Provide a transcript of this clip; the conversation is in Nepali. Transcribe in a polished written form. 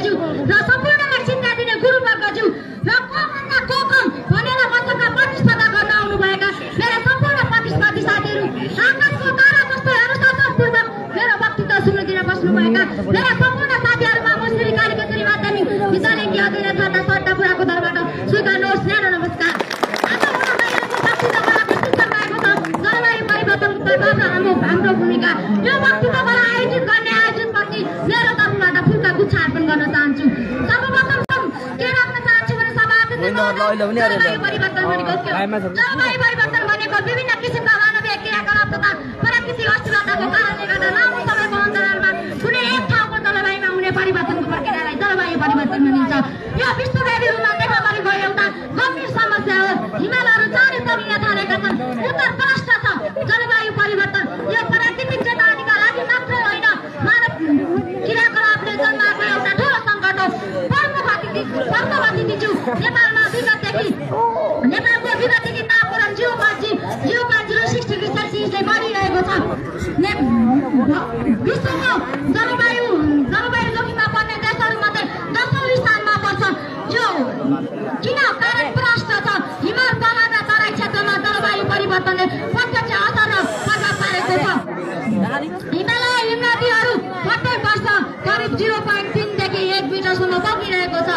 ज्यू र सम्पूर्णमा चिन्ता दिने गुरुवर्गज्यू र कोभन्दा को कम भनेर वचनका प्रतिस्पर्धा गर्न आउनुभएका मेरा सम्पूर्ण प्रतिस्पर्धी साथीहरू आकाशको तारा जस्तो अनुशासनपूर्वक मेरो वक्तव्य सुन्नुदिन बस्नुभएका मेरा सम्पूर्ण साथीहरूमा म श्री कालीकेतरी माध्यमिक विद्यालयकी अध्ययन तथा सट्टापुराको दरबाट स्वीकार्नुहोस् न्यानो नमस्कार। आज उहाँहरूको वक्तव्य मलाई शीर्षक रहेको छ जलवायु परिवर्तनको तर्फबाट हाम्रो भूमिका। यो वक्तव्य मलाई आयोजित गर्ने आयोजकप्रति मेरो तर्फबाट फुलका गुच्छा अर्पण गर्न चाहन्छु। सर्वप्रथम के राख्न चाहन्छु भने जलवायु परिवर्तन भनेको विभिन्न किसिमका मानवीय क्रियाकलाप तथा प्राकृतिक अस्थिरताको कारणले गर्दा लामो समयको अन्तरालमा कुनै एक ठाउँको जलवायुमा हुने परिवर्तनको प्रक्रियालाई जलवायु परिवर्तन भनिन्छ। यो विश्वव्यापी रूपमा देखा परेको एउटा गम्भीर समस्या हो। हिमालहरू चारैतिर लिन थालेका छन्। उत्तर प्रष्ट छ जलवायु परिवर्तन यो प्राकृतिक चेतावनीका लागि मात्रै होइन मानव क्रियाकलापले जन्माएको एउटा ठुलो सङ्कट हो। प्रमुख अतिथिज्यू नेपालको विगतदेखि तापक्रम 0.06 डिग्री सेल्सियसले बढिरहेको छ। विश्वको जलवायु जोखिममा पर्ने देशहरूमध्ये 10औं स्थानमा पर्छ। जो किन कारण प्रष्ट छ हिमाल तलका तराई क्षेत्रमा जलवायु परिवर्तनले प्रत्यक्ष असर र प्रभाव पारेको छ। हिमालय हिमनदीहरू प्रत्येक वर्ष करिब 0.3 देखि 1 मिटरसम्म बगिरहेको छ।